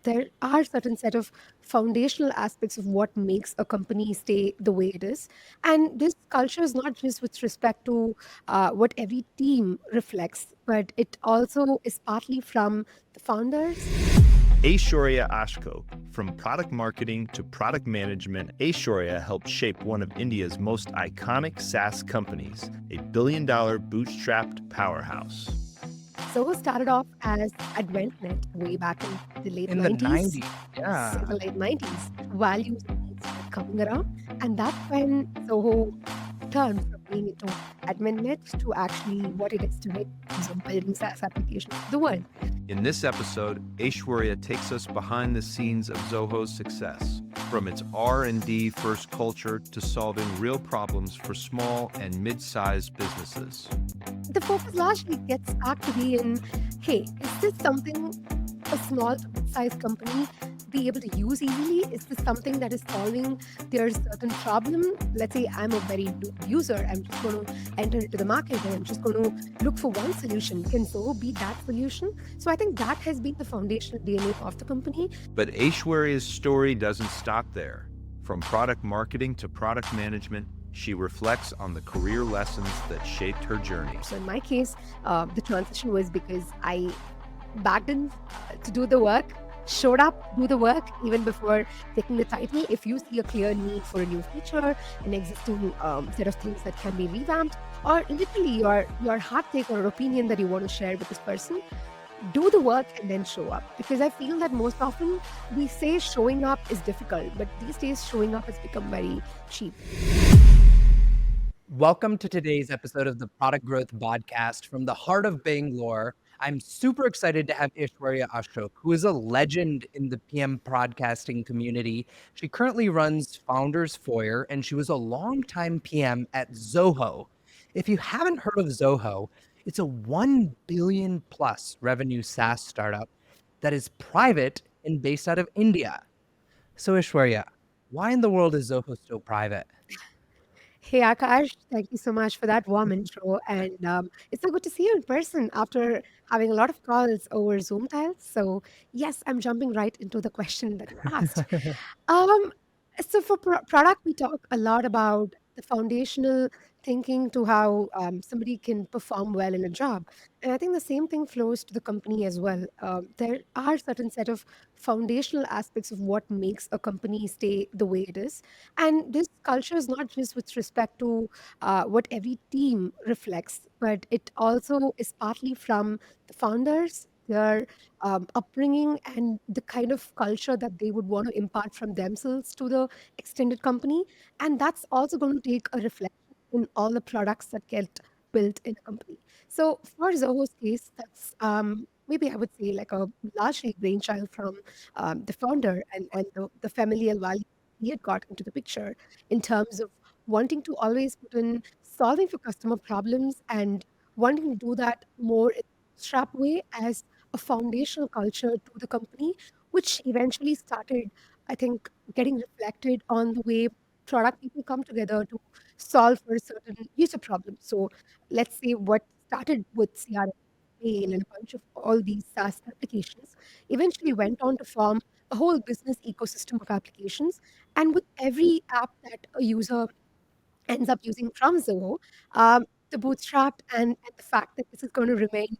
there are certain set of foundational aspects of what makes a company stay the way it is, and this culture is not just with respect to what every team reflects, but it also is partly from the founders. Aishwarya Ashok, from product marketing to product management, Aishwarya helped shape one of India's most iconic SaaS companies, a billion-dollar bootstrapped powerhouse. Zoho started off as AdventNet way back in the late In the 90s. 90s. Yes, in Yeah. the late 90s. Values and needs started coming around. And that's when Zoho turned from being into AdventNet to actually what it is today, in terms of building SaaS applications for the world. In this episode, Aishwarya takes us behind the scenes of Zoho's success, from its R&D first culture to solving real problems for small and mid-sized businesses. The focus largely gets back to be in, hey, is this something a small to mid-sized company be able to use easily? Is this something that is solving their certain problem? Let's say I'm a very new user. I'm just going to enter into the market and I'm just going to look for one solution. Can Zoho be that solution? So I think that has been the foundational DNA of the company. But Aishwarya's story doesn't stop there. From product marketing to product management, she reflects on the career lessons that shaped her journey. So in my case, the transition was because I backed in to do the work, showed up, do the work even before taking the title. If you see a clear need for a new feature, an existing set of things that can be revamped, or literally your hot take or opinion that you want to share with this person, do the work and then show up. Because I feel that most often we say showing up is difficult, but these days showing up has become very cheap. Welcome to today's episode of the Product Growth Podcast from the heart of Bangalore. I'm super excited to have Aishwarya Ashok, who is a legend in the PM podcasting community. She currently runs Founders Foyer, and she was a longtime PM at Zoho. If you haven't heard of Zoho, it's a 1 billion plus revenue SaaS startup that is private and based out of India. So Aishwarya, why in the world is Zoho still private? Hey Aakash, thank you so much for that warm intro. And it's so good to see you in person after having a lot of calls over Zoom tiles. So, yes, I'm jumping right into the question that you asked. Um, so for product, we talk a lot about the foundational thinking to how somebody can perform well in a job, and I think the same thing flows to the company as well. There are certain set of foundational aspects of what makes a company stay the way it is, and this culture is not just with respect to what every team reflects, but it also is partly from the founders, their upbringing, and the kind of culture that they would want to impart from themselves to the extended company. And that's also going to take a reflection in all the products that get built in a company. So for Zoho's case, that's maybe I would say like a largely brainchild from the founder and the familial value he had got into the picture in terms of wanting to always put in solving for customer problems and wanting to do that more in a bootstrap way as a foundational culture to the company, which eventually started, I think, getting reflected on the way product people come together to solve for a certain user problem. So let's say what started with CRM, mail, and a bunch of all these SaaS applications eventually went on to form a whole business ecosystem of applications. And with every app that a user ends up using from Zoho, the bootstrap and the fact that this is going to remain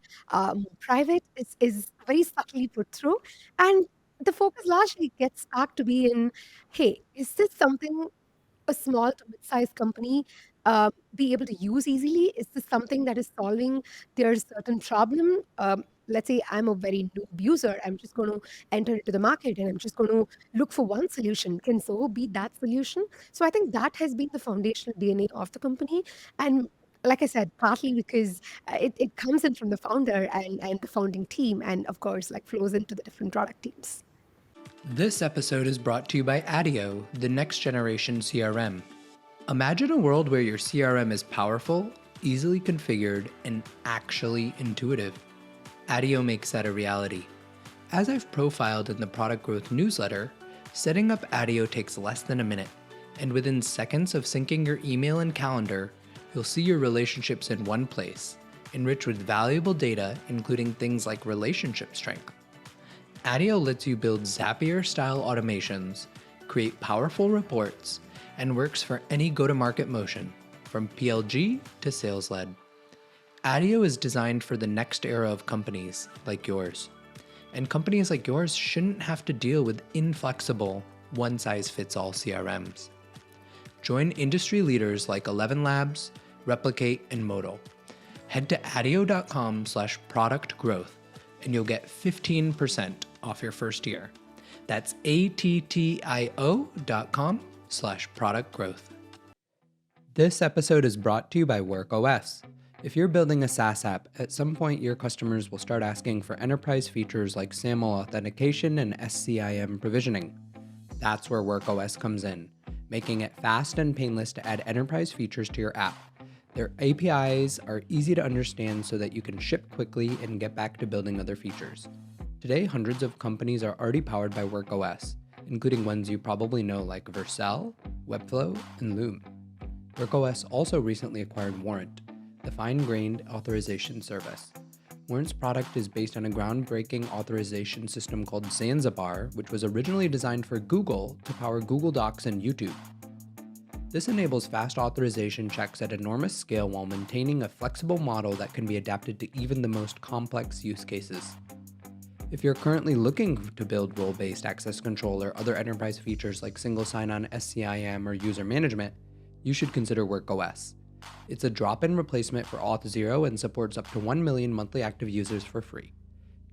private is very subtly put through. And the focus largely gets back to be in, hey, is this something a small to mid-sized company be able to use easily? Is this something that is solving their certain problem? Let's say I'm a very new user. I'm just going to enter into the market and I'm just going to look for one solution. Can Zoho be that solution? So I think that has been the foundational DNA of the company. And like I said, partly because it comes in from the founder and the founding team, and of course, like flows into the different product teams. This episode is brought to you by Adio, the next generation CRM. Imagine a world where your CRM is powerful, easily configured, and actually intuitive. Adio makes that a reality. As I've profiled in the Product Growth newsletter, setting up Adio takes less than a minute, and within seconds of syncing your email and calendar, you'll see your relationships in one place, enriched with valuable data, including things like relationship strength. ADIO lets you build Zapier-style automations, create powerful reports, and works for any go-to-market motion, from PLG to sales-led. ADIO is designed for the next era of companies like yours. And companies like yours shouldn't have to deal with inflexible, one-size-fits-all CRMs. Join industry leaders like 11 Labs, Replicate, and Modal. Head to adio.com/product growth and you'll get 15% off your first year. That's attio.com/product growth. This episode is brought to you by WorkOS. If you're building a SaaS app, at some point your customers will start asking for enterprise features like SAML authentication and SCIM provisioning. That's where WorkOS comes in, making it fast and painless to add enterprise features to your app. Their APIs are easy to understand so that you can ship quickly and get back to building other features. Today, hundreds of companies are already powered by WorkOS, including ones you probably know like Vercel, Webflow, and Loom. WorkOS also recently acquired Warrant, the fine-grained authorization service. Warrant's product is based on a groundbreaking authorization system called Zanzibar, which was originally designed for Google to power Google Docs and YouTube. This enables fast authorization checks at enormous scale while maintaining a flexible model that can be adapted to even the most complex use cases. If you're currently looking to build role-based access control or other enterprise features like single sign-on, SCIM, or user management, you should consider WorkOS. It's a drop-in replacement for Auth0 and supports up to 1 million monthly active users for free.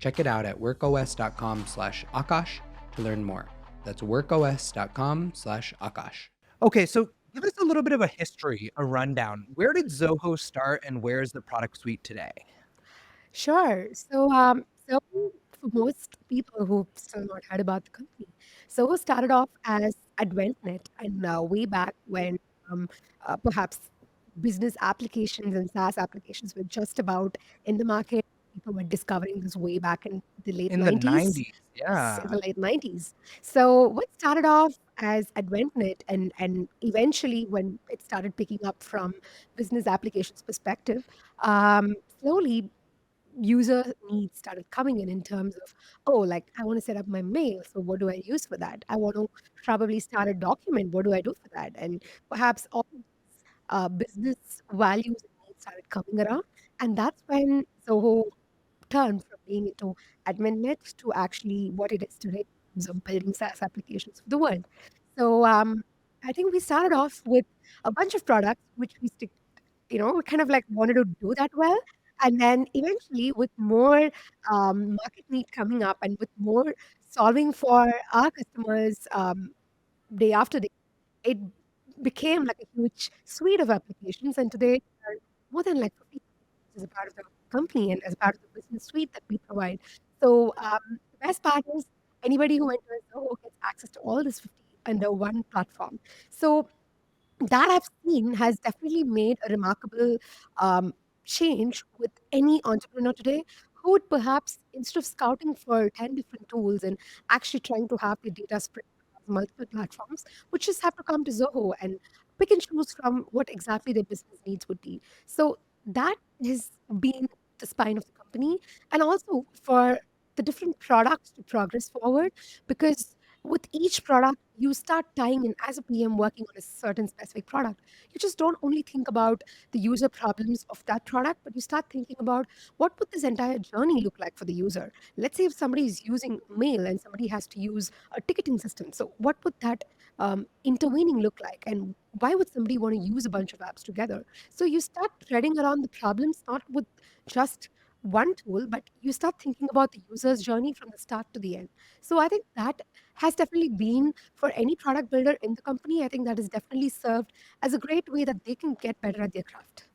Check it out at workos.com/Aakash to learn more. That's workos.com/Aakash. Okay, so give us a little bit of a history, a rundown. Where did Zoho start and where's the product suite today? Sure. So for most people who still not heard about the company, Zoho started off as AdventNet, and way back when perhaps business applications and SaaS applications were just about in the market. People were discovering this way back in the late In the 90s. 90s, Yes, in yeah. the late 90s. So what started off as AdventNet and eventually when it started picking up from business applications perspective, slowly user needs started coming in terms of, oh, like I want to set up my mail. So what do I use for that? I want to probably start a document. What do I do for that? And perhaps all business values and needs started coming around. And that's when Zoho turned from being into AdminNet to actually what it is today in terms of building SaaS applications for the world. So I think we started off with a bunch of products which we stick, we kind of like wanted to do that well. And then eventually, with more market need coming up and with more solving for our customers day after day, it became like a huge suite of applications. And today, there are more than like 50 as a part of the company and as a part of the business suite that we provide. So the best part is anybody who enters Zoho gets access to all this 50 under one platform. So that I've seen has definitely made a remarkable um, change with any entrepreneur today who would perhaps, instead of scouting for 10 different tools and actually trying to have the data spread across multiple platforms, would just have to come to Zoho and pick and choose from what exactly their business needs would be. So that has been the spine of the company, and also for the different products to progress forward, because with each product, you start tying in as a PM working on a certain specific product. You just don't only think about the user problems of that product, but you start thinking about what would this entire journey look like for the user. Let's say if somebody is using mail and somebody has to use a ticketing system. So what would that intervening look like? And why would somebody want to use a bunch of apps together? So you start threading around the problems, not with just one tool, but you start thinking about the user's journey from the start to the end. So I think that has definitely been for any product builder in the company. I think that has definitely served as a great way that they can get better at their craft.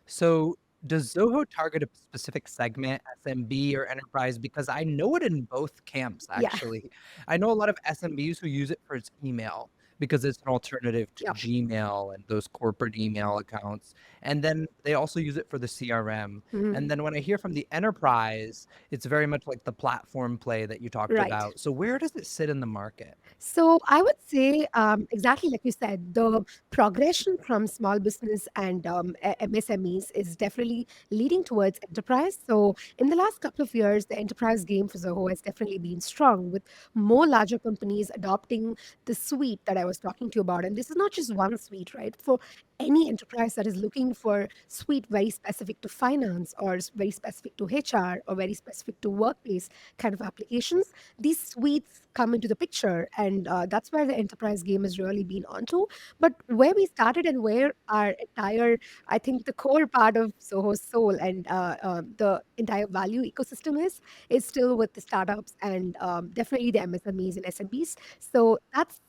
So does Zoho target a specific segment, SMB or enterprise? Because I know it in both camps, Yeah. actually. I know a lot of SMBs who use it for its email, because it's an alternative to Yeah. Gmail and those corporate email accounts. And then they also use it for the CRM. And Mhm. then when I hear from the enterprise, it's very much like the platform play that you talked Right. about. So where does it sit in the market? So I would say, exactly like you said, the progression from small business and MSMEs is definitely leading towards enterprise. So in the last couple of years, the enterprise game for Zoho has definitely been strong, with more larger companies adopting the suite that I was talking to you about. And this is not just one suite, right? For any enterprise that is looking for suite very specific to finance or very specific to HR or very specific to workplace kind of applications, these suites come into the picture, and that's where the enterprise game has really been onto. But where we started and where our entire, I think, the core part of Soho's soul and the entire value ecosystem is still with the startups and definitely the MSMEs and SMBs. So that's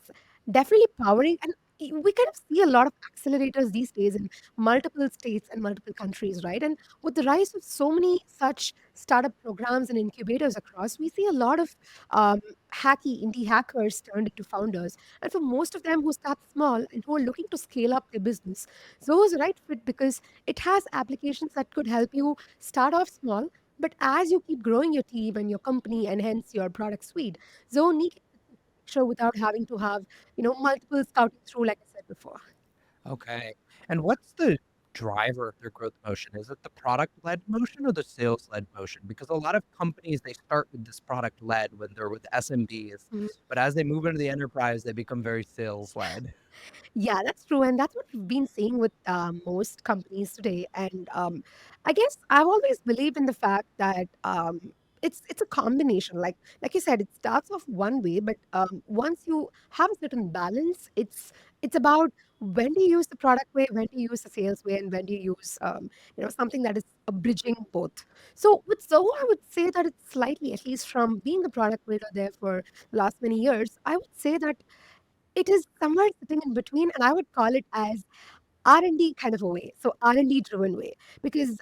definitely powering, and we kind of see a lot of accelerators these days in multiple states and multiple countries, right? And with the rise of so many such startup programs and incubators across, we see a lot of um, hacky indie hackers turned into founders. And for most of them who start small and who are looking to scale up their business, Zoho is the right fit because it has applications that could help you start off small. But as you keep growing your team and your company and hence your product suite, Zoho needs to without having to have, multiple scouting through, like I said before. Okay. And what's the driver of their growth motion? Is it the product-led motion or the sales-led motion? Because a lot of companies, they start with this product-led when they're with SMBs, but as they move into the enterprise, they become very sales-led. Yeah, that's true, and that's what we've been seeing with most companies today. And I guess I've always believed in the fact that it's a combination. Like you said, it starts off one way, but once you have a certain balance, it's about when do you use the product way, when do you use the sales way, and when do you use something that is bridging both. So with Zoho, I would say that it's slightly, at least from being the product leader there for the last many years, I would say that it is somewhere sitting in between, and I would call it as R&D kind of a way, so R&D driven way, because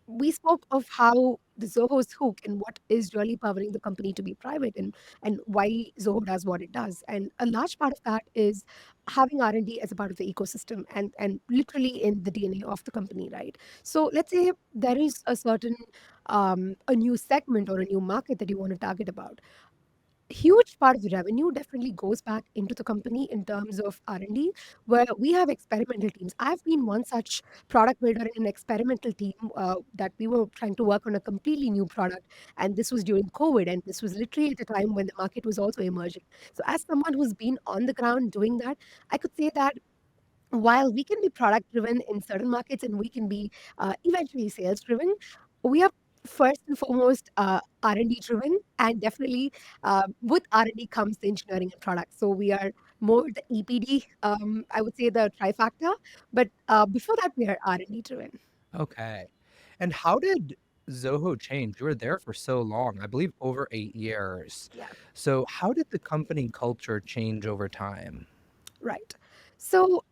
we spoke of how the Zoho's hook and what is really powering the company to be private, and why Zoho does what it does. And a large part of that is having R&D as a part of the ecosystem and literally in the DNA of the company, right? So let's say there is a certain a new segment or a new market that you want to target about. Huge part of the revenue definitely goes back into the company in terms of R&D, where we have experimental teams. I've been one such product builder in an experimental team that we were trying to work on a completely new product, and this was during COVID, and this was literally at a time when the market was also emerging. So as someone who's been on the ground doing that, I could say that while we can be product driven in certain markets and we can be eventually sales driven, we are first and foremost R&D driven, and definitely with R&D comes the engineering and product. So we are more the EPD, I would say the trifactor, but before that we are R&D driven. Okay. And how did Zoho change? You were there for so long, I believe over 8 years. Yeah, So how did the company culture change over time? right. So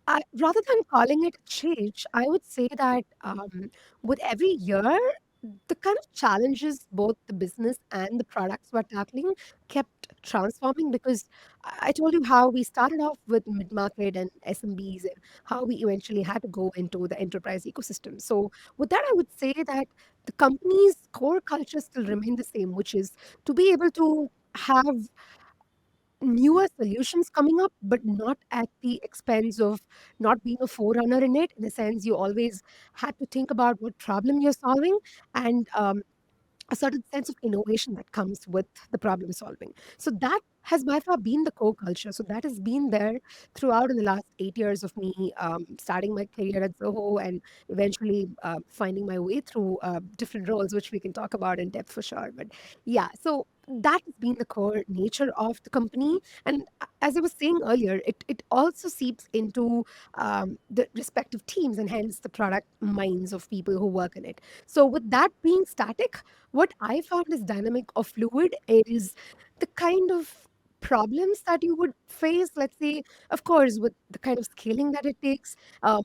rather than calling it change, I would say that with every year, the kind of challenges both the business and the products were tackling kept transforming, because I told you how we started off with mid market and SMBs and how we eventually had to go into the enterprise ecosystem. So, with that, I would say that the company's core culture still remain the same, which is to be able to have newer solutions coming up, but not at the expense of not being a forerunner in it. In the sense, you always had to think about what problem you're solving, and a certain sense of innovation that comes with the problem solving. So that has by far been the core culture. So that has been there throughout in the last 8 years of me starting my career at Zoho and eventually finding my way through different roles, which we can talk about in depth for sure. But yeah, so that has been the core nature of the company. And as I was saying earlier, it also seeps into the respective teams and hence the product minds of people who work in it. So with that being static, what I found is dynamic or fluid is the kind of problems that you would face, let's say, of course, with the kind of scaling that it takes,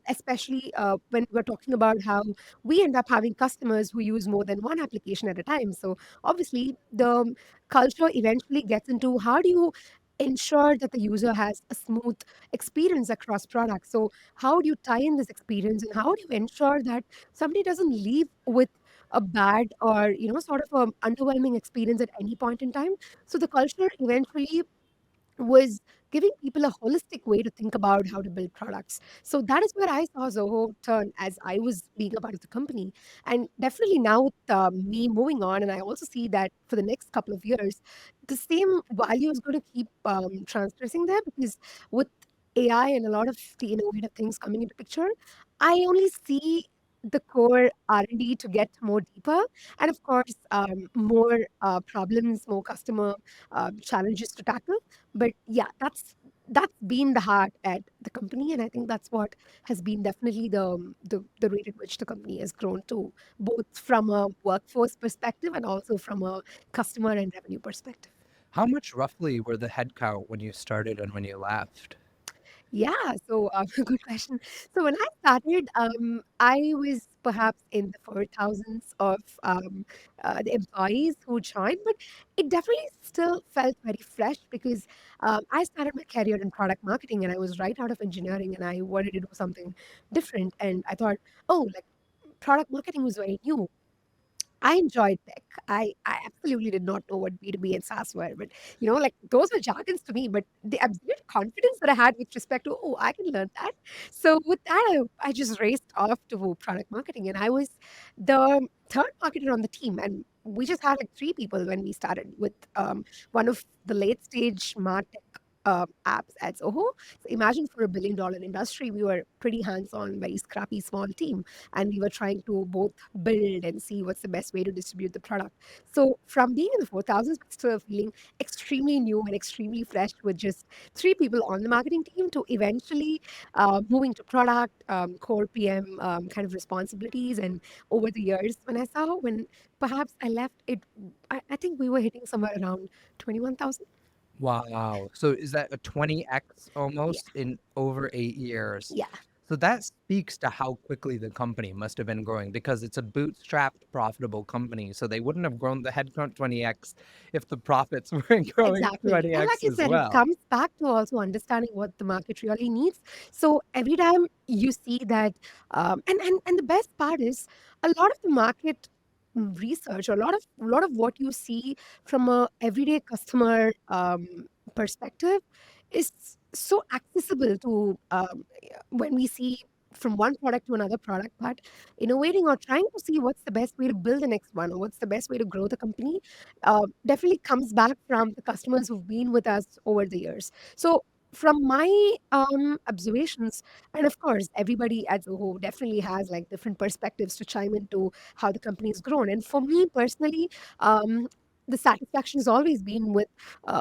especially when we're talking about how we end up having customers who use more than one application at a time. So obviously, the culture eventually gets into how do you ensure that the user has a smooth experience across products. So how do you tie in this experience, and how do you ensure that somebody doesn't leave with a bad or sort of a underwhelming experience at any point in time? So the culture eventually was giving people a holistic way to think about how to build products. So that is where I saw Zoho turn as I was being a part of the company. And definitely now with me moving on, and I also see that for the next couple of years, the same value is going to keep transgressing there, because with AI and a lot of the innovative things coming into picture, I only see the core R&D to get more deeper, and of course more problems, more customer challenges to tackle. But yeah, that's been the heart at the company, and I think that's what has been definitely the rate at which the company has grown to, both from a workforce perspective and also from a customer and revenue perspective. How much roughly were the headcount when you started and when you left? Yeah, so good question. So when I started, I was perhaps in the 4,000s of the employees who joined, but it definitely still felt very fresh, because I started my career in product marketing and I was right out of engineering and I wanted to do something different. And I thought, oh, like product marketing was very new. I enjoyed tech. I absolutely did not know what B2B and SaaS were, but like those were jargons to me. But the absolute confidence that I had with respect to, oh, I can learn that. So with that, I just raced off to product marketing, and I was the third marketer on the team, and we just had like three people when we started with one of the late stage martech apps at Zoho. So imagine for $1 billion industry, we were pretty hands-on, very scrappy, small team, and we were trying to both build and see what's the best way to distribute the product. So from being in the 4,000s, but still feeling extremely new and extremely fresh with just three people on the marketing team, to eventually moving to product, core PM kind of responsibilities. And over the years, when perhaps I left, I think we were hitting somewhere around 21,000. Wow. So is that a 20x Yeah, almost in over 8 years? yeah, So that speaks to how quickly the company must have been growing, because it's a bootstrapped, profitable company. So they wouldn't have grown the headcount 20x if the profits weren't growing exactly. And like 20x I as said, it well. comes back to also understanding what the market really needs. So every time you see that, and the best part is a lot of the market research, or a lot of what you see from a everyday customer perspective is so accessible to when we see from one product to another product. But innovating or trying to see what's the best way to build the next one, or what's the best way to grow the company, definitely comes back from the customers who've been with us over the years. So from my observations, and of course everybody at Zoho definitely has like different perspectives to chime into how the company has grown. And for me personally, the satisfaction has always been with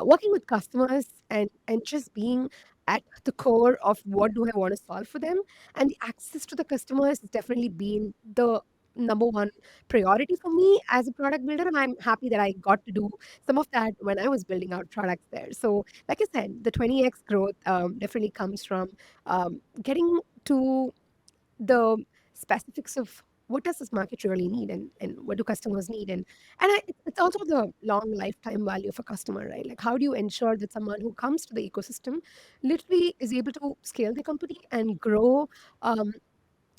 working with customers, and just being at the core of what do I want to solve for them. And the access to the customers has definitely been the number one priority for me as a product builder. And I'm happy that I got to do some of that when I was building out products there. So like I said, the 20x growth definitely comes from getting to the specifics of what does this market really need, and what do customers need. It's also the long lifetime value of a customer, right? Like how do you ensure that someone who comes to the ecosystem literally is able to scale the company and grow um,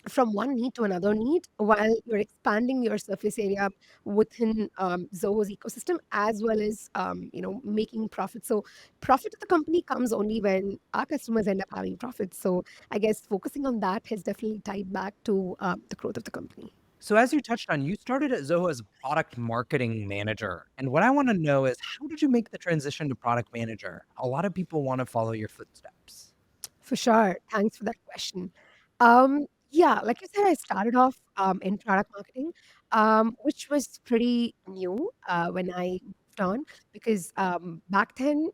from one need to another need, while you're expanding your surface area within Zoho's ecosystem, as well as making profit. So profit of the company comes only when our customers end up having profits. So I guess focusing on that has definitely tied back to the growth of the company. So as you touched on, you started at Zoho as a product marketing manager. And what I want to know is, how did you make the transition to product manager? A lot of people want to follow your footsteps. For sure. Thanks for that question. Yeah, like you said, I started off in product marketing, which was pretty new when I moved on, because back then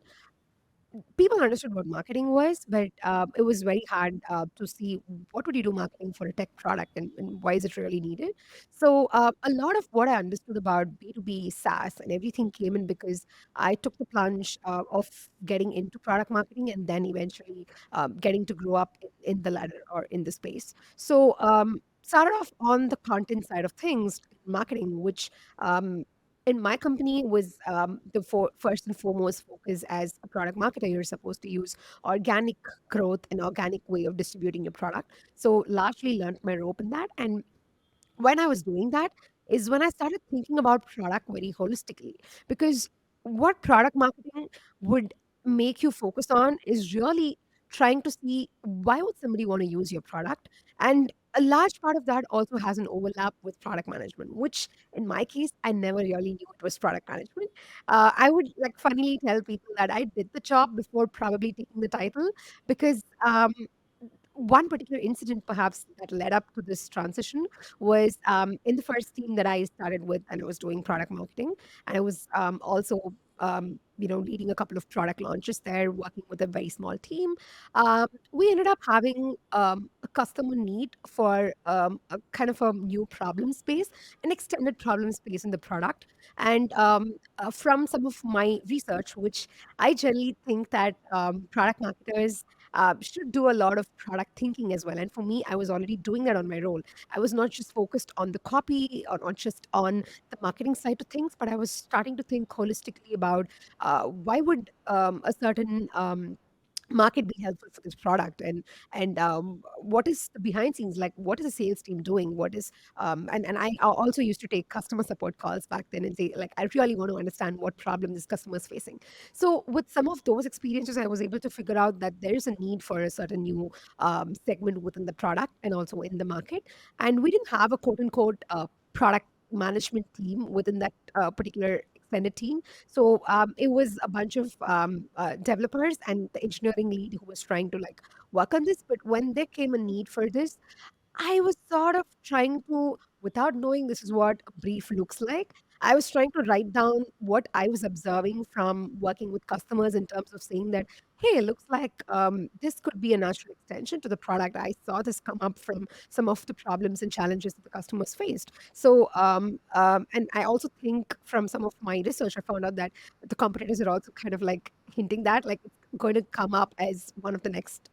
people understood what marketing was, but it was very hard to see what would you do marketing for a tech product, and why is it really needed. So a lot of what I understood about B2B SaaS and everything came in because I took the plunge of getting into product marketing, and then eventually getting to grow up in the ladder or in the space. So started off on the content side of things, marketing, which um, in my company was first and foremost focus as a product marketer. You're supposed to use organic growth and organic way of distributing your product. So largely learned my rope in that. And when I was doing that is when I started thinking about product very holistically. Because what product marketing would make you focus on is really trying to see why would somebody want to use your product. And a large part of that also has an overlap with product management, which in my case, I never really knew it was product management. I would like funnily tell people that I did the job before probably taking the title because one particular incident perhaps that led up to this transition was in the first team that I started with, and I was doing product marketing, and I was also leading a couple of product launches there, working with a very small team. We ended up having a customer need for a kind of a new problem space, an extended problem space in the product. And from some of my research, which I generally think that product marketers should do a lot of product thinking as well. And for me, I was already doing that on my role. I was not just focused on the copy or not just on the marketing side of things, but I was starting to think holistically about why would a certain market be helpful for this product, and what is the behind scenes, like what is the sales team doing, what is and I also used to take customer support calls back then and say like I really want to understand what problem this customer is facing. So with some of those experiences, I was able to figure out that there is a need for a certain new segment within the product and also in the market. And we didn't have a quote unquote product management team within that particular extended team. So it was a bunch of developers and the engineering lead who was trying to like work on this. But when there came a need for this, I was sort of trying to, without knowing this is what a brief looks like, I was trying to write down what I was observing from working with customers in terms of saying that, hey, it looks like this could be a natural extension to the product. I saw this come up from some of the problems and challenges that the customers faced. So, and I also think from some of my research, I found out that the competitors are also kind of like hinting that, like, it's going to come up as one of the next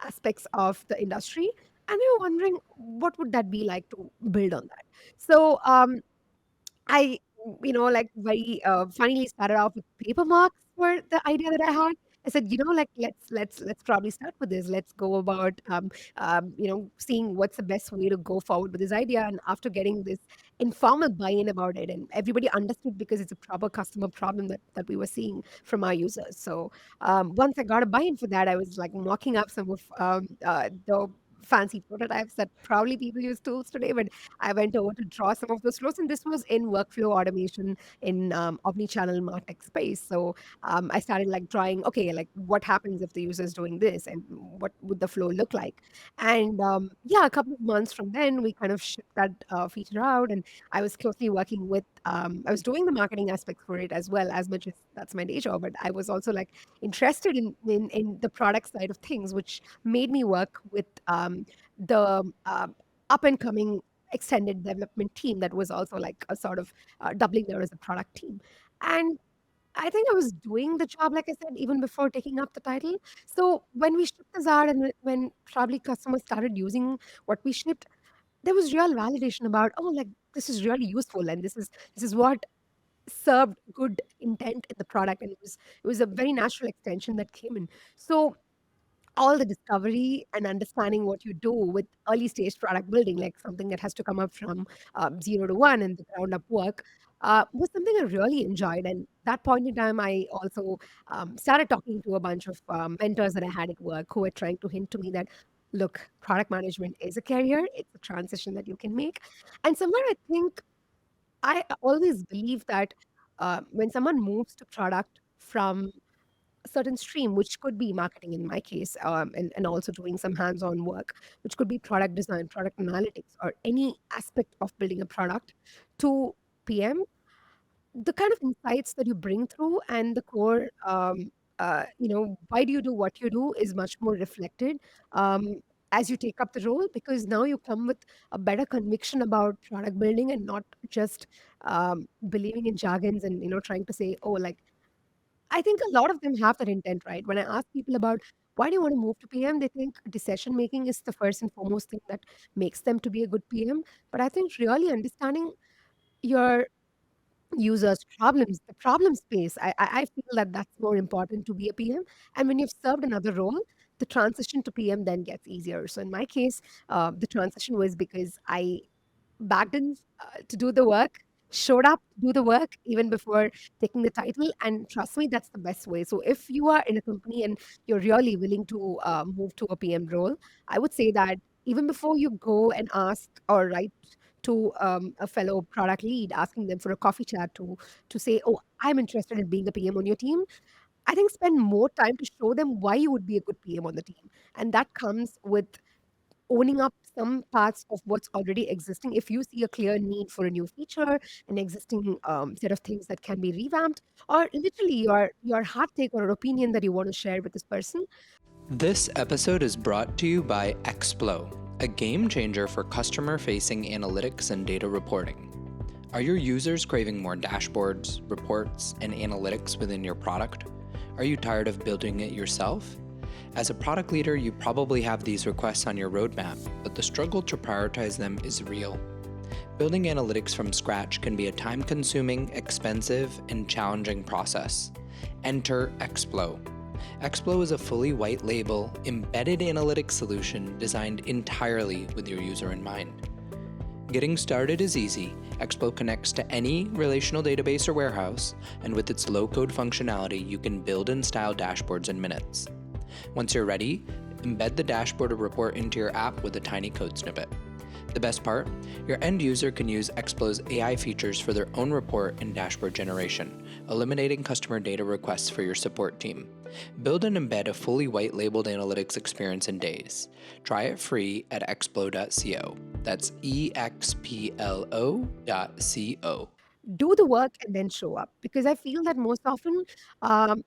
aspects of the industry, and we were wondering what would that be like to build on that. So I, like very funnily started off with paper marks for the idea that I had. I said, like let's probably start with this. Let's go about, seeing what's the best way to go forward with this idea. And after getting this informal buy-in about it, and everybody understood because it's a proper customer problem that we were seeing from our users. So once I got a buy-in for that, I was like mocking up some of the fancy prototypes that probably people use tools today, but I went over to draw some of those flows, and this was in workflow automation in omni-channel martech space. So I started like drawing, okay, like what happens if the user is doing this, and what would the flow look like? And yeah, a couple of months from then, we kind of shipped that feature out, and I was closely working with. I was doing the marketing aspects for it as well, as much as that's my day job, but I was also like interested in the product side of things, which made me work with the up and coming extended development team that was also like a sort of doubling there as a product team. And I think I was doing the job, like I said, even before taking up the title. So when we shipped this out and when probably customers started using what we shipped, there was real validation about, oh, like this is really useful, and this is what served good intent in the product, and it was a very natural extension that came in. So all the discovery and understanding what you do with early stage product building, like something that has to come up from 0 to 1 and the ground up work, was something I really enjoyed. And that point in time, I also started talking to a bunch of mentors that I had at work who were trying to hint to me that, look, product management is a career, it's a transition that you can make. And somewhere I think I always believe that when someone moves to product from a certain stream, which could be marketing in my case, and also doing some hands-on work, which could be product design, product analytics, or any aspect of building a product, to PM, the kind of insights that you bring through and the core, why do you do what you do is much more reflected as you take up the role, because now you come with a better conviction about product building and not just believing in jargons and trying to say, oh, like, I think a lot of them have that intent, right? When I ask people about why do you want to move to PM, they think decision making is the first and foremost thing that makes them to be a good PM. But I think really understanding your users' problems, the problem space. I feel that that's more important to be a PM. And when you've served another role, the transition to PM then gets easier. So in my case, the transition was because I backed in to do the work, showed up, do the work even before taking the title. And trust me, that's the best way. So if you are in a company and you're really willing to move to a PM role, I would say that even before you go and ask or write to a fellow product lead, asking them for a coffee chat to say, "Oh, I'm interested in being a PM on your team." I think spend more time to show them why you would be a good PM on the team, and that comes with owning up some parts of what's already existing. If you see a clear need for a new feature, an existing set of things that can be revamped, or literally your hot take or an opinion that you want to share with this person. This episode is brought to you by Explo, a game changer for customer facing analytics and data reporting. Are your users craving more dashboards, reports, and analytics within your product? Are you tired of building it yourself? As a product leader, you probably have these requests on your roadmap, but the struggle to prioritize them is real. Building analytics from scratch can be a time consuming, expensive, and challenging process. Enter Explo. Explo is a fully white label, embedded analytics solution designed entirely with your user in mind. Getting started is easy. Explo connects to any relational database or warehouse, and with its low-code functionality, you can build and style dashboards in minutes. Once you're ready, embed the dashboard or report into your app with a tiny code snippet. The best part? Your end user can use Explo's AI features for their own report and dashboard generation, eliminating customer data requests for your support team. Build and embed a fully white labeled analytics experience in days. Try it free at explo.co. That's explo.co. Do the work and then show up, because I feel that most often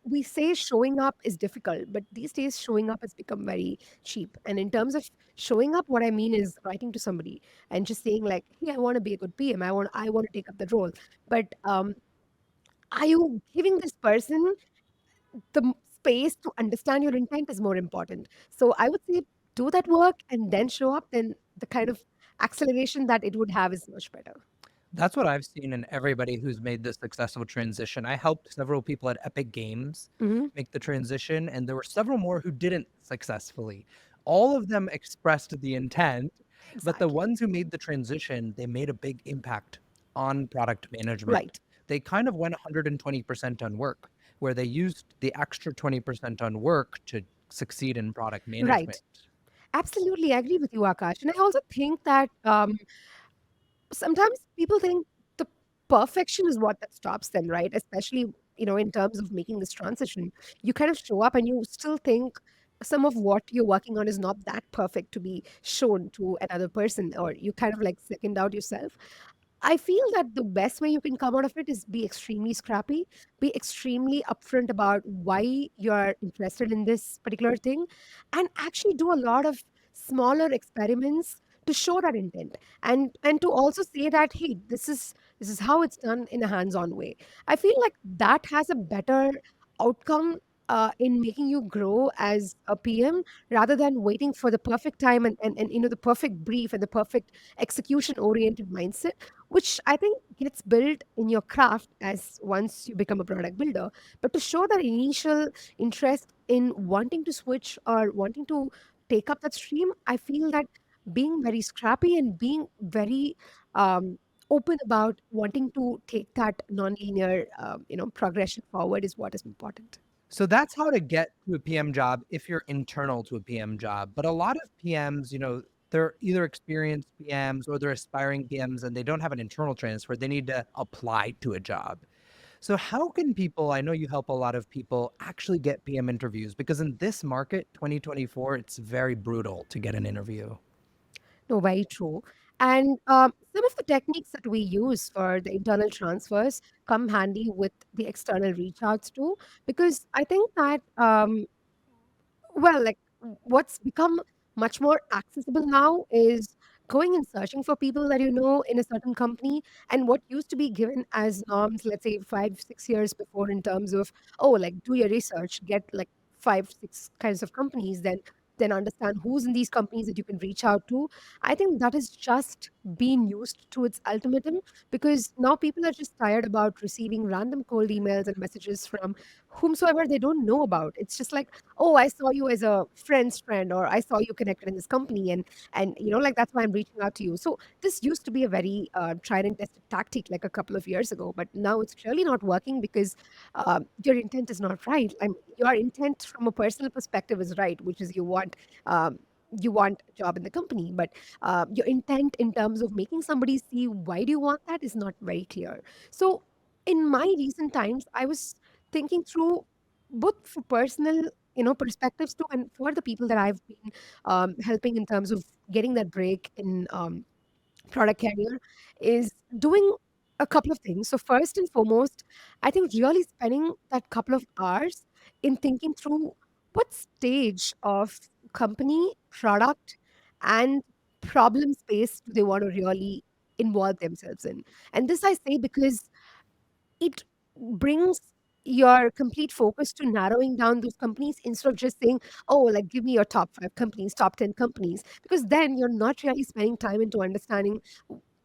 we say showing up is difficult, but these days showing up has become very cheap. And in terms of showing up, what I mean is writing to somebody and just saying like, hey, I want to be a good PM, I want to take up the role. But are you giving this person space to understand your intent is more important. So I would say do that work and then show up, then the kind of acceleration that it would have is much better. That's what I've seen in everybody who's made this successful transition. I helped several people at Epic Games Hmm. make the transition, and there were several more who didn't successfully. All of them expressed the intent, but the Exactly. ones who made the transition, they made a big impact on product management. Right. They kind of went 120% on work, where they used the extra 20% on work to succeed in product management. Right. Absolutely, I agree with you, Akash. And I also think that sometimes people think the perfection is what that stops them, right? Especially, in terms of making this transition. You kind of show up and you still think some of what you're working on is not that perfect to be shown to another person, or you kind of like second out yourself. I feel that the best way you can come out of it is be extremely scrappy, be extremely upfront about why you're interested in this particular thing, and actually do a lot of smaller experiments to show that intent, and to also say that, hey, this is how it's done in a hands-on way. I feel like that has a better outcome in making you grow as a PM, rather than waiting for the perfect time and the perfect brief and the perfect execution oriented mindset, which I think gets built in your craft as once you become a product builder. But to show that initial interest in wanting to switch or wanting to take up that stream, I feel that being very scrappy and being very open about wanting to take that nonlinear, progression forward is what is important. So that's how to get to a PM job if you're internal to a PM job. But a lot of PMs, they're either experienced PMs or they're aspiring PMs and they don't have an internal transfer. They need to apply to a job. So how can people, I know you help a lot of people actually get PM interviews, because in this market, 2024, it's very brutal to get an interview. No, very true. And some of the techniques that we use for the internal transfers come handy with the external reach outs too, because I think that like what's become much more accessible now is going and searching for people that you know in a certain company, and what used to be given as norms, let's say 5 6 years before, in terms of, oh, like do your research, get like 5 6 kinds of companies, then then understand who's in these companies that you can reach out to. I think that is just being used to its ultimatum, because now people are just tired about receiving random cold emails and messages from whomsoever they don't know about. It's just like, oh, I saw you as a friend's friend, or I saw you connected in this company, and like that's why I'm reaching out to you. So this used to be a very tried and tested tactic like a couple of years ago, but now it's clearly not working because your intent is not right. Your intent from a personal perspective is right, which is you want a job in the company, but your intent in terms of making somebody see why do you want that is not very clear. So in my recent times, I was thinking through both for personal perspectives too, and for the people that I've been helping in terms of getting that break in product career, is doing a couple of things. So first and foremost, I think really spending that couple of hours in thinking through what stage of company, product, and problem space do they want to really involve themselves in. And this I say because it brings your complete focus to narrowing down those companies instead of just saying, oh, like give me your top 5 companies, top 10 companies, because then you're not really spending time into understanding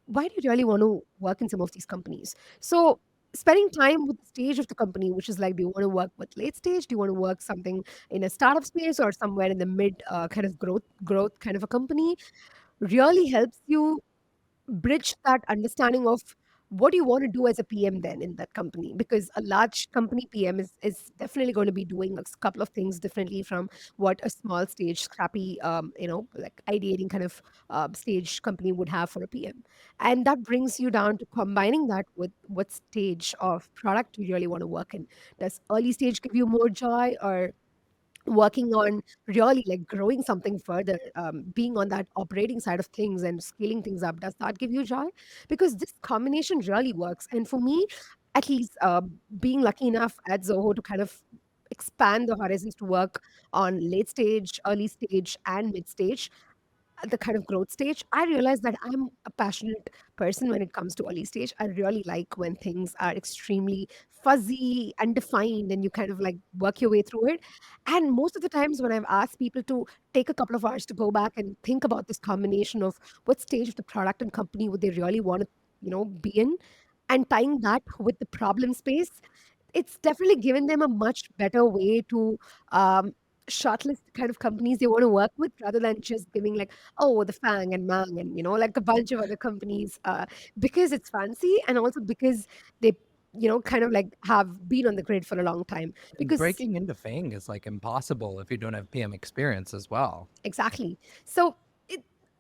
why do you really want to work in some of these companies. So spending time with the stage of the company, which is like, do you want to work with late stage, do you want to work something in a startup space or somewhere in the mid kind of growth kind of a company, really helps you bridge that understanding of what do you want to do as a PM then in that company, because a large company PM is definitely going to be doing a couple of things differently from what a small stage scrappy like ideating kind of stage company would have for a PM. And that brings you down to combining that with what stage of product you really want to work in. Does early stage give you more joy, or working on really like growing something further, being on that operating side of things and scaling things up, does that give you joy? Because this combination really works. And for me, at least, being lucky enough at Zoho to kind of expand the horizons to work on late stage, early stage, and mid stage, the kind of growth stage, I realized that I'm a passionate person when it comes to early stage. I really like when things are extremely fuzzy, undefined, and you kind of like work your way through it. And most of the times when I've asked people to take a couple of hours to go back and think about this combination of what stage of the product and company would they really want to, be in, and tying that with the problem space, it's definitely given them a much better way to shortlist the kind of companies they want to work with, rather than just giving like, oh, the Fang and Mang and like a bunch of other companies, because it's fancy, and also because they kind of like have been on the grid for a long time. Because Breaking into Fang is like impossible if you don't have PM experience as well. exactly. So,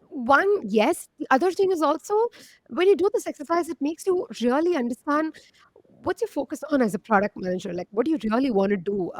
one, yes. The other thing is also, when you do this exercise, it makes you really understand what's your focus on as a product manager. Like, what do you really want to do?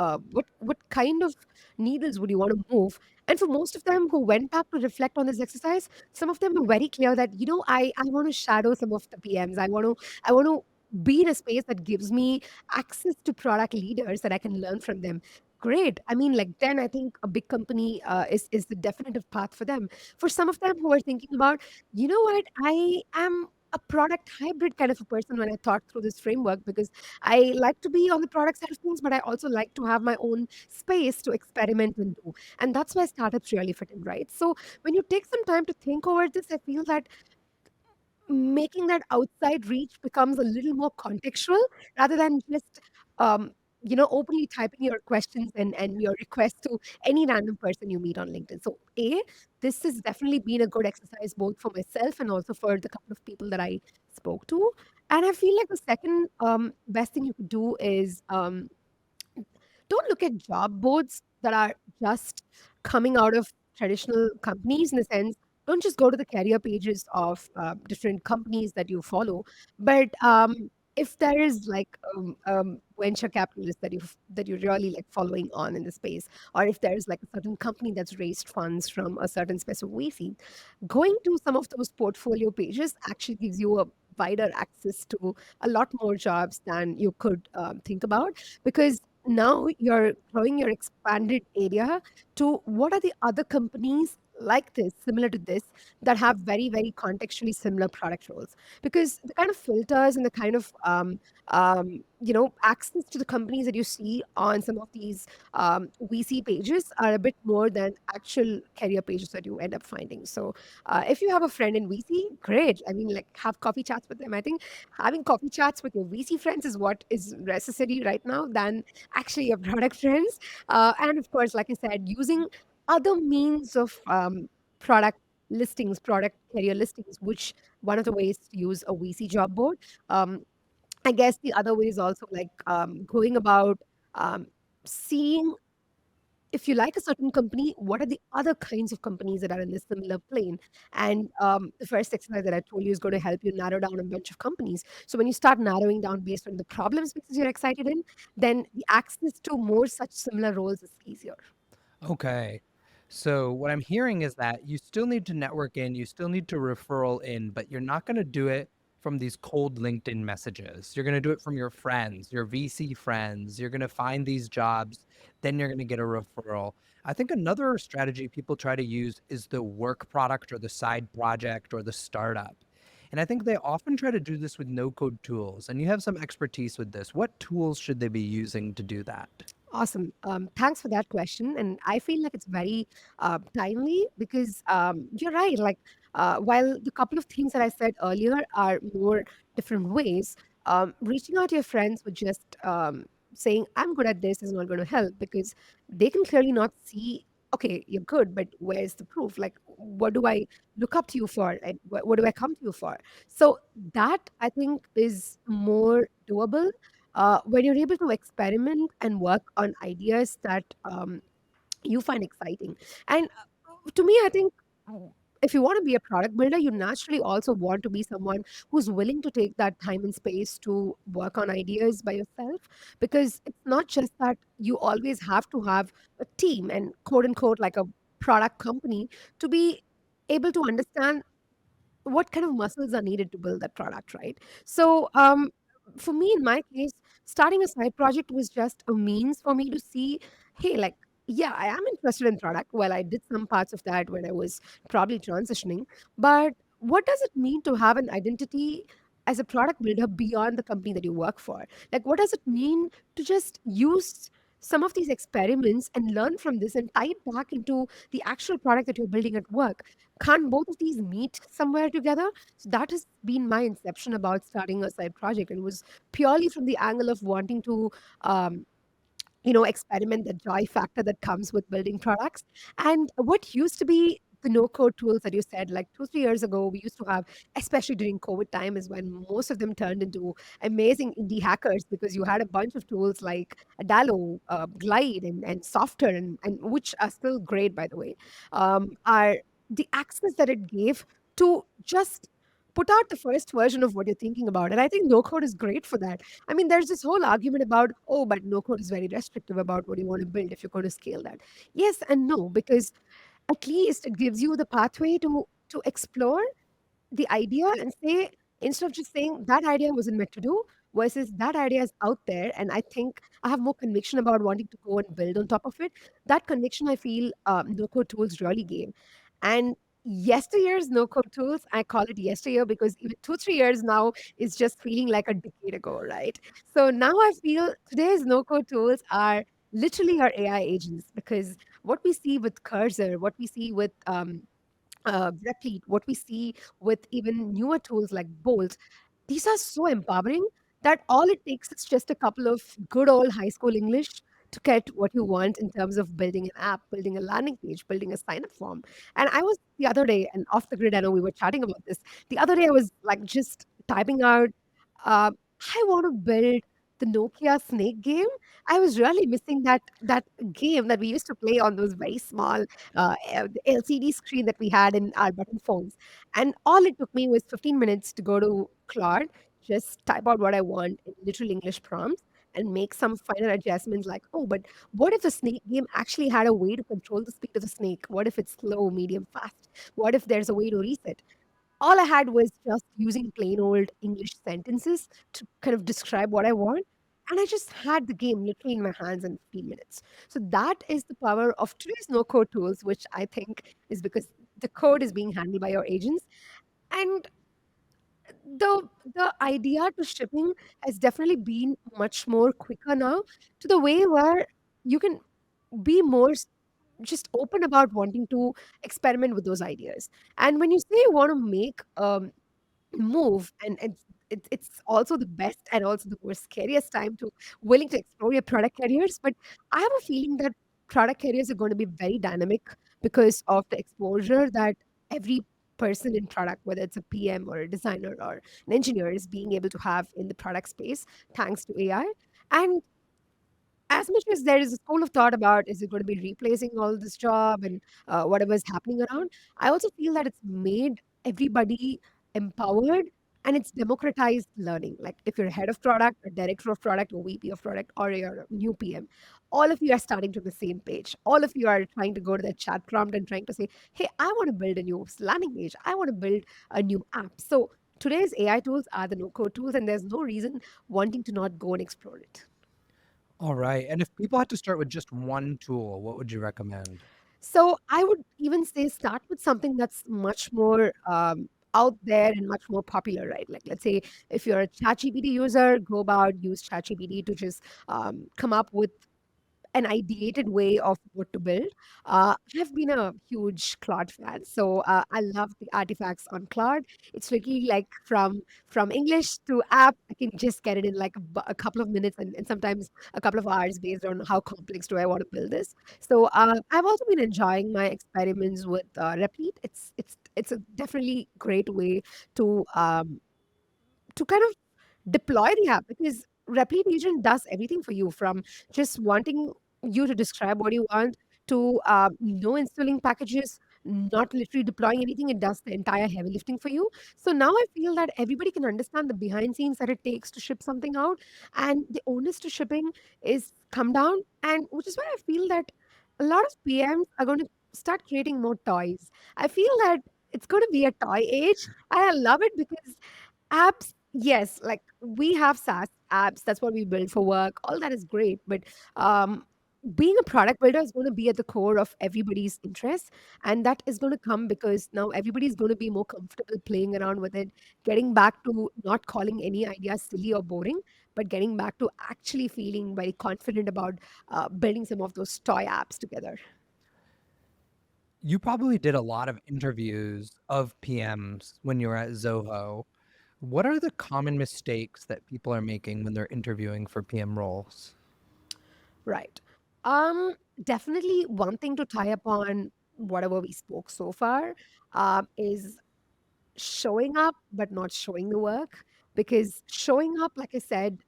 What kind of needles would you want to move? And for most of them who went back to reflect on this exercise, some of them are very clear that I want to shadow some of the PMs. I want to be in a space that gives me access to product leaders that I can learn from them. Great. I mean, like, then I think a big company is the definitive path for them. For some of them who are thinking about, what, I am a product hybrid kind of a person when I thought through this framework, because I like to be on the product side of things, but I also like to have my own space to experiment and do. And that's why startups really fit in, right? So when you take some time to think over this, I feel that making that outside reach becomes a little more contextual, rather than just openly typing your questions and your requests to any random person you meet on LinkedIn. So this has definitely been a good exercise both for myself and also for the couple of people that I spoke to. And I feel like the second best thing you could do is, don't look at job boards that are just coming out of traditional companies, in the sense, don't just go to the career pages of different companies that you follow, but if there is like venture capitalist that you're really like following on in the space, or if there's like a certain company that's raised funds from a certain specific VC, going to some of those portfolio pages actually gives you a wider access to a lot more jobs than you could think about, because now you're growing your expanded area to what are the other companies like this, similar to this, that have very, very contextually similar product roles. Because the kind of filters and the kind of access to the companies that you see on some of these VC pages are a bit more than actual career pages that you end up finding. So if you have a friend in VC, great. I mean, like, have coffee chats with them. I think having coffee chats with your VC friends is what is necessary right now than actually your product friends. And of course, like I said, using other means of product listings, product career listings, which one of the ways to use a VC job board. Um, I guess the other way is also like going about um, seeing, if you like a certain company, what are the other kinds of companies that are in this similar plane? And the first exercise that I told you is going to help you narrow down a bunch of companies. So when you start narrowing down based on the problem spaces you're excited in, then the access to more such similar roles is easier. Okay. So what I'm hearing is that you still need to network in, you still need to referral in, but you're not going to do it from these cold LinkedIn messages. You're going to do it from your friends, your VC friends. You're going to find these jobs, then you're going to get a referral. I think another strategy people try to use is the work product or the side project or the startup. And I think they often try to do this with no code tools. And you have some expertise with this. What tools should they be using to do that? Awesome. Thanks for that question. And I feel like it's very timely because you're right. Like, while the couple of things that I said earlier are more different ways, reaching out to your friends with just saying, I'm good at this is not going to help because they can clearly not see, okay, you're good, but where's the proof? Like, what do I look up to you for? And what do I come to you for? So, that I think is more doable when you're able to experiment and work on ideas that you find exciting. And to me, I think if you want to be a product builder, you naturally also want to be someone who's willing to take that time and space to work on ideas by yourself. Because it's not just that you always have to have a team and quote unquote like a product company to be able to understand what kind of muscles are needed to build that product, right? So, for me, in my case, starting a side project was just a means for me to see, hey, like, yeah, I am interested in product. Well, I did some parts of that when I was probably transitioning, but what does it mean to have an identity as a product builder beyond the company that you work for? Like, what does it mean to just use some of these experiments and learn from this and tie it back into the actual product that you're building at work? Can't both of these meet somewhere together? So that has been my inception about starting a side project, and was purely from the angle of wanting to um, experiment the joy factor that comes with building products. And what used to be the no code tools that you said, like 2 3 years ago, we used to have, especially during COVID time, is when most of them turned into amazing indie hackers because you had a bunch of tools like Adalo, Glide, and Softer, and which are still great, by the way, are the access that it gave to just put out the first version of what you're thinking about. And I think no code is great for that. I mean, there's this whole argument about, oh, but no code is very restrictive about what you want to build if you're going to scale that. Yes and no, because at least it gives you the pathway to explore the idea and say, instead of just saying that idea wasn't meant to do, versus that idea is out there and I think I have more conviction about wanting to go and build on top of it. That conviction I feel no code tools really gave. And yesteryear's no code tools, I call it yesteryear because even 2 3 years now is just feeling like a decade ago, right? So now I feel today's no code tools are literally our AI agents, because what we see with Cursor, what we see with Replete, what we see with even newer tools like Bolt, these are so empowering that all it takes is just a couple of good old high school English to get what you want in terms of building an app, building a landing page, building a sign up form. And I was the other day, and off the grid, I know we were chatting about this. The other day, I was like just typing out, uh, I want to build the Nokia Snake game. I was really missing that game that we used to play on those very small LCD screen that we had in our button phones. And all it took me was 15 minutes to go to Claude, just type out what I want in literal English prompts and make some finer adjustments like, oh, but what if the snake game actually had a way to control the speed of the snake? What if it's slow, medium, fast? What if there's a way to reset? All I had was just using plain old English sentences to kind of describe what I want. And I just had the game literally in my hands in 15 minutes. So that is the power of today's no code tools, which I think is because the code is being handled by your agents. And the idea to shipping has definitely been much more quicker now, to the way where you can be more just open about wanting to experiment with those ideas. And when you say you want to make move, and it's also the best and also the most scariest time to willing to explore your product careers. But I have a feeling that product careers are going to be very dynamic because of the exposure that every person in product, whether it's a PM or a designer or an engineer, is being able to have in the product space thanks to AI. And as much as there is a school of thought about is it going to be replacing all this job and whatever is happening around, I also feel that it's made everybody empowered, and it's democratized learning. Like if you're a head of product, a director of product, or VP of product, or you're a new PM, all of you are starting to the same page. All of you are trying to go to the chat prompt and trying to say, hey, I want to build a new landing page. I want to build a new app. So today's AI tools are the no code tools, and there's no reason wanting to not go and explore it. All right. And if people had to start with just one tool, what would you recommend? So I would even say start with something that's much more out there and much more popular, right? Like let's say if you're a ChatGPT user, go about use ChatGPT to just come up with an ideated way of what to build. I've been a huge Claude fan, so I love the artifacts on Claude. It's literally like from English to app, I can just get it in like a couple of minutes, and sometimes a couple of hours based on how complex do I want to build this. So I've also been enjoying my experiments with Replete. It's a definitely great way to kind of deploy the app, because Replit Agent does everything for you, from just wanting you to describe what you want to no installing packages, not literally deploying anything. It does the entire heavy lifting for you. So now I feel that everybody can understand the behind scenes that it takes to ship something out, and the onus to shipping is come down. And which is why I feel that a lot of PMs are going to start creating more toys. I feel that it's going to be a toy age. I love it because apps, yes, like we have SaaS apps. That's what we build for work. All that is great. But being a product builder is going to be at the core of everybody's interest. And that is going to come because now everybody's going to be more comfortable playing around with it, getting back to not calling any idea silly or boring, but getting back to actually feeling very confident about building some of those toy apps together. You probably did a lot of interviews of PMs when you were at Zoho. What are the common mistakes that people are making when they're interviewing for PM roles? Right. Um, Definitely one thing to tie up on whatever we spoke so far is showing up but not showing the work. Because showing up, like I said,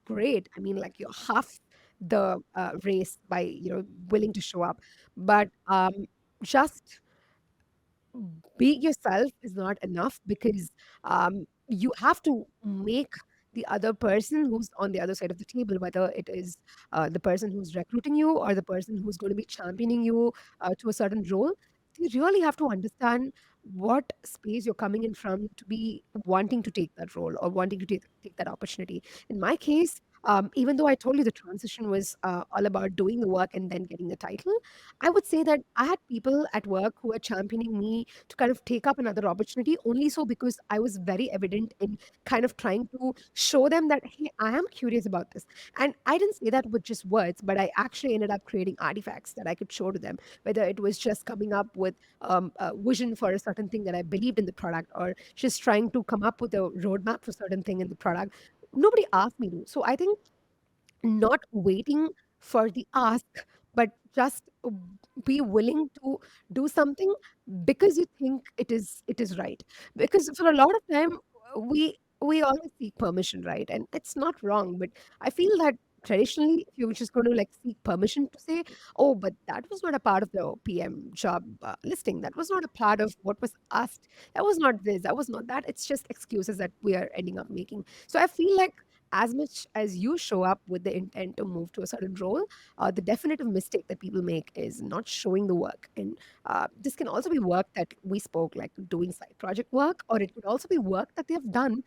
great. I mean, like you're half the race by willing to show up, but just being yourself is not enough, because you have to make the other person who's on the other side of the table, whether it is the person who's recruiting you or the person who's going to be championing you to a certain role. You really have to understand what space you're coming in from to be wanting to take that role or wanting to take that opportunity. In my case, even though I told you the transition was all about doing the work and then getting the title, I would say that I had people at work who were championing me to kind of take up another opportunity, only so because I was very evident in kind of trying to show them that, hey, I am curious about this. And I didn't say that with just words, but I actually ended up creating artifacts that I could show to them, whether it was just coming up with a vision for a certain thing that I believed in the product, or just trying to come up with a roadmap for certain thing in the product. Nobody asked me to. So I think not waiting for the ask, but just be willing to do something because you think it is right. Because for a lot of time we always seek permission, right? And it's not wrong, but I feel that traditionally, if you're just going to like seek permission to say, oh, but that was not a part of the PM job listing, that was not a part of what was asked, that was not this, that was not that, it's just excuses that we are ending up making. So I feel like as much as you show up with the intent to move to a certain role, the definitive mistake that people make is not showing the work. And this can also be work that we spoke, like doing side project work, or it could also be work that they have done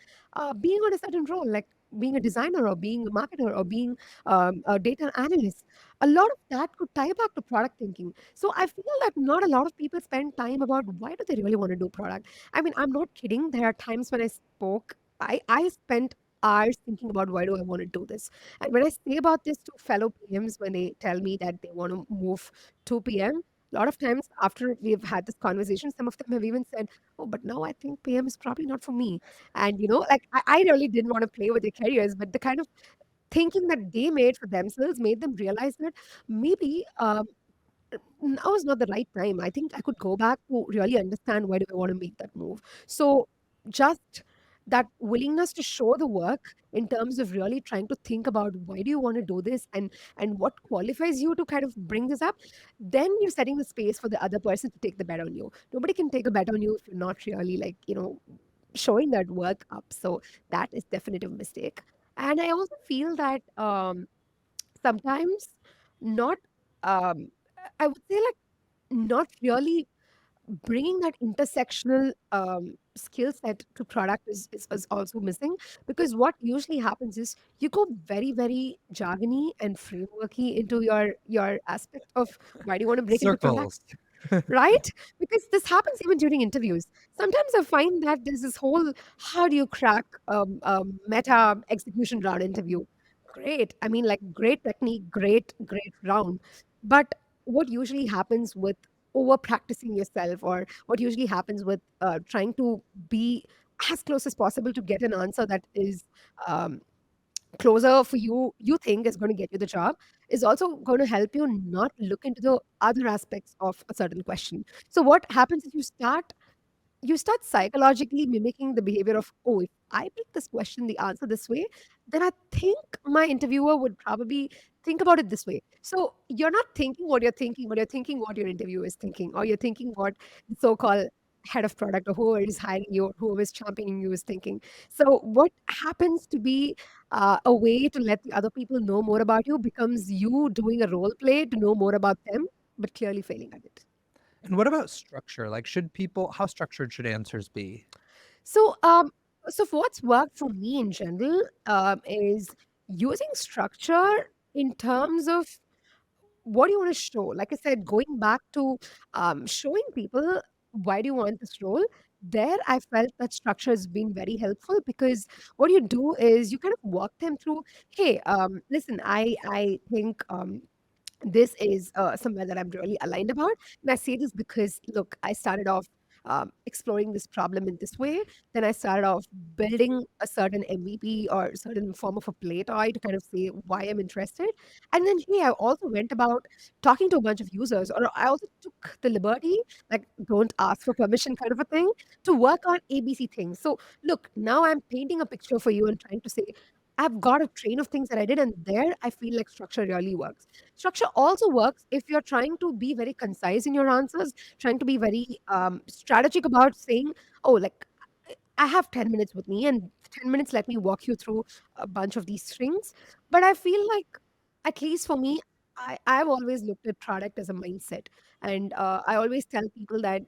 being on a certain role. Like being a designer or being a marketer or being a data analyst. A lot of that could tie back to product thinking. So I feel that not a lot of people spend time about why do they really want to do product. I mean, I'm not kidding. There are times when I spent hours thinking about why do I want to do this. And when I say about this to fellow PMs, when they tell me that they want to move 2 p.m., a lot of times after we've had this conversation, some of them have even said, oh, but now I think PM is probably not for me. And, like, I really didn't want to play with their careers, but the kind of thinking that they made for themselves made them realize that maybe now is not the right time. I think I could go back to really understand why do I want to make that move. So just that willingness to show the work in terms of really trying to think about why do you want to do this and what qualifies you to kind of bring this up, then you're setting the space for the other person to take the bet on you. Nobody can take a bet on you if you're not really like, showing that work up. So that is definitive mistake. And I also feel that sometimes not um, I would say like not really bringing that intersectional skill set to product is also missing, because what usually happens is you go very very jargony and frameworky into your aspect of why do you want to break into product, Circles. right? Because this happens even during interviews. Sometimes I find that there's this whole how do you crack meta execution round interview. Great. I mean, like, great technique, great round. But what usually happens with over practicing yourself, or what usually happens with trying to be as close as possible to get an answer that is um, closer for you think is going to get you the job, is also going to help you not look into the other aspects of a certain question. So what happens is you start psychologically mimicking the behavior of, oh, if I pick this question, the answer this way, then I think my interviewer would probably think about it this way. So you're not thinking what you're thinking, but you're thinking what your interviewer is thinking, or you're thinking what the so-called head of product or whoever is hiring you or whoever is championing you is thinking. So what happens to be a way to let the other people know more about you becomes you doing a role play to know more about them, but clearly failing at it. And what about structure? Like, how structured should answers be? So, for what's worked for me in general is using structure in terms of what do you want to show. Like I said, going back to showing people why do you want this role. There, I felt that structure has been very helpful, because what you do is you kind of walk them through. Hey, listen, I think this is somewhere that I'm really aligned about. And I say this because, look, I started off exploring this problem in this way. Then I started off building a certain MVP or certain form of a play toy to kind of say why I'm interested. And then, hey, I also went about talking to a bunch of users, or I also took the liberty, like, don't ask for permission kind of a thing, to work on ABC things. So, look, now I'm painting a picture for you and trying to say, I've got a train of things that I did, and there I feel like structure really works. Structure also works if you're trying to be very concise in your answers, trying to be very strategic about saying, oh, like, I have 10 minutes with me, and 10 minutes let me walk you through a bunch of these strings. But I feel like, at least for me, I've always looked at product as a mindset. And I always tell people that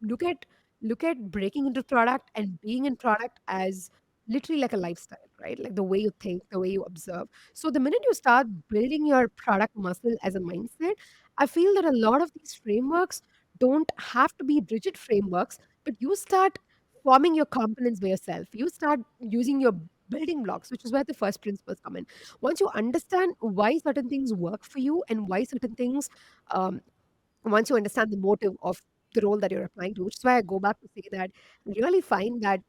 look at breaking into product and being in product as literally like a lifestyle, right? Like the way you think, the way you observe. So the minute you start building your product muscle as a mindset, I feel that a lot of these frameworks don't have to be rigid frameworks, but you start forming your components by yourself. You start using your building blocks, which is where the first principles come in. Once you understand why certain things work for you and why certain things um, once you understand the motive of the role that you're applying to, which is why I go back to say that really find that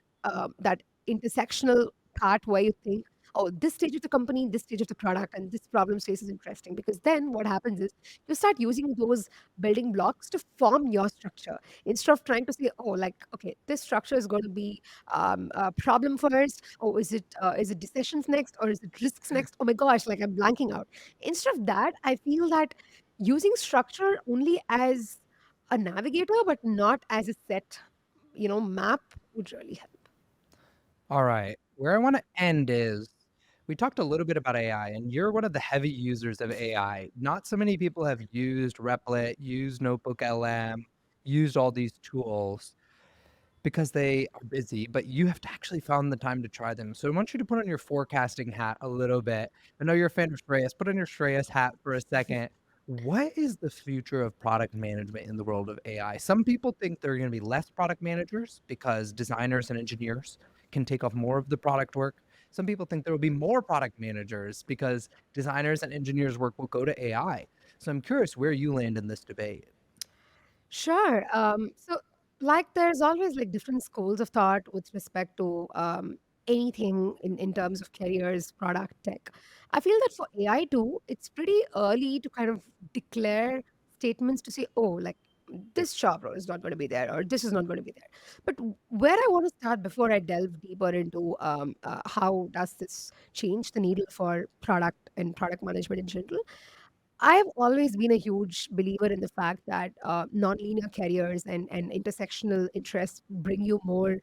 intersectional part where you think, oh, this stage of the company, this stage of the product, and this problem space is interesting. Because then what happens is you start using those building blocks to form your structure instead of trying to say, oh, like, okay, this structure is going to be problem first, or is it decisions next, or is it risks next? Oh my gosh, like, I'm blanking out. Instead of that, I feel that using structure only as a navigator but not as a set map would really help. All right. Where I want to end is we talked a little bit about AI, and you're one of the heavy users of AI. Not so many people have used Replit, used Notebook LM, used all these tools. because they are busy, but you have to actually found the time to try them. So I want you to put on your forecasting hat a little bit. I know you're a fan of Shreyas. Put on your Shreyas hat for a second. What is the future of product management in the world of AI? Some people think there are going to be less product managers because designers and engineers can take off more of the product work. Some people think there will be more product managers because designers and engineers work will go to AI. So I'm curious where you land in this debate. Sure. So, like, there's always like different schools of thought with respect to anything in terms of careers, product, tech. I feel that for AI too, it's pretty early to kind of declare statements to say, oh, like this job role is not going to be there or this is not going to be there. But where I want to start before I delve deeper into how does this change the needle for product and product management in general, I've always been a huge believer in the fact that non-linear careers and intersectional interests bring you more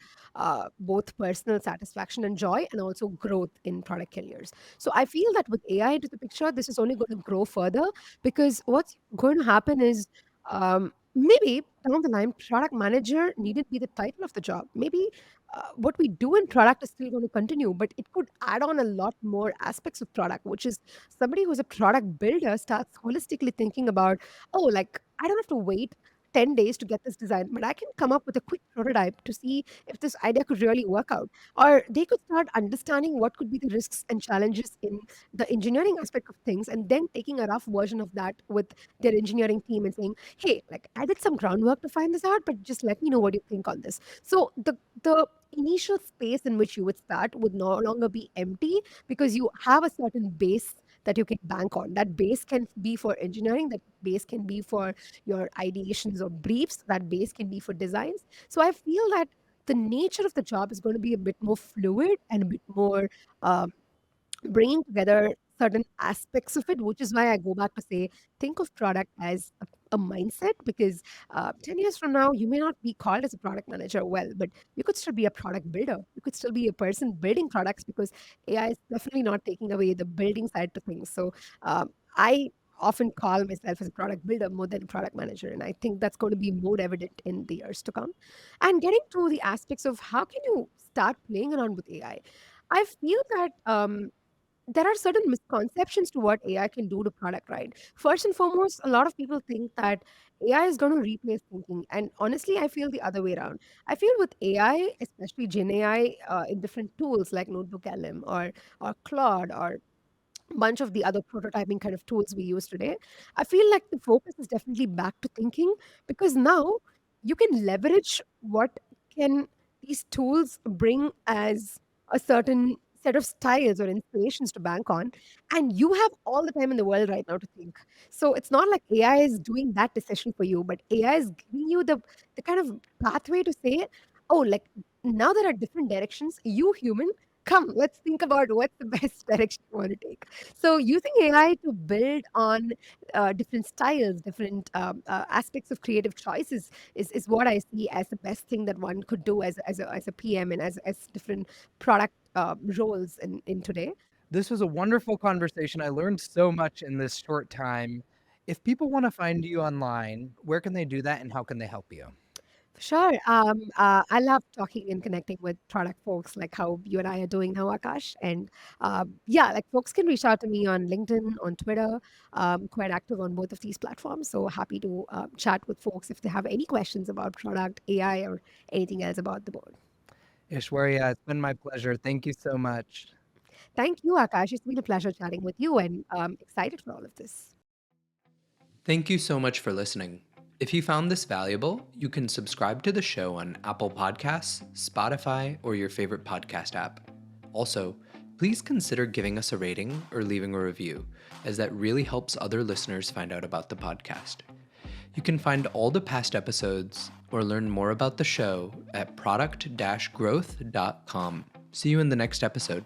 both personal satisfaction and joy, and also growth in product careers. So I feel that with AI into the picture, this is only going to grow further because what's going to happen is maybe down the line, product manager needn't be the title of the job. Maybe what we do in product is still going to continue, but it could add on a lot more aspects of product, which is somebody who's a product builder starts holistically thinking about, oh, like I don't have to wait 10 days to get this design, but I can come up with a quick prototype to see if this idea could really work out. Or they could start understanding what could be the risks and challenges in the engineering aspect of things, and then taking a rough version of that with their engineering team and saying, hey, like I did some groundwork to find this out, but just let me know what you think on this. So the initial space in which you would start would no longer be empty because you have a certain base that you can bank on. That base can be for engineering, that base can be for your ideations or briefs, that base can be for designs. So I feel that the nature of the job is going to be a bit more fluid and a bit more um, bringing together certain aspects of it, which is why I go back to say, think of product as a mindset because 10 years from now, you may not be called as a product manager well, but you could still be a product builder. You could still be a person building products because AI is definitely not taking away the building side to things. So I often call myself as a product builder more than a product manager. And I think that's going to be more evident in the years to come. And getting to the aspects of how can you start playing around with AI, I feel that there are certain misconceptions to what AI can do to product, right? First and foremost, a lot of people think that AI is going to replace thinking. And honestly, I feel the other way around. I feel with AI, especially Gen AI, in different tools like Notebook LM or Claude or bunch of the other prototyping kind of tools we use today, I feel like the focus is definitely back to thinking because now you can leverage what can these tools bring as a certain set of styles or inspirations to bank on, and you have all the time in the world right now to think. So it's not like AI is doing that decision for you, but AI is giving you the kind of pathway to say, oh, like now there are different directions, you human, come, let's think about what's the best direction you want to take. So using AI to build on different styles, different aspects of creative choices is what I see as the best thing that one could do as a PM and as different product roles in today. This was a wonderful conversation. I learned so much in this short time. If people want to find you online, where can they do that and how can they help you? Sure. I love talking and connecting with product folks like how you and I are doing now, Akash. And yeah, like folks can reach out to me on LinkedIn, on Twitter. Quite active on both of these platforms. So happy to chat with folks if they have any questions about product, AI, or anything else about the board. Aishwarya, it's been my pleasure. Thank you so much. Thank you, Akash. It's been a pleasure chatting with you and excited for all of this. Thank you so much for listening. If you found this valuable, you can subscribe to the show on Apple Podcasts, Spotify, or your favorite podcast app. Also, please consider giving us a rating or leaving a review, as that really helps other listeners find out about the podcast. You can find all the past episodes or learn more about the show at product-growth.com. See you in the next episode.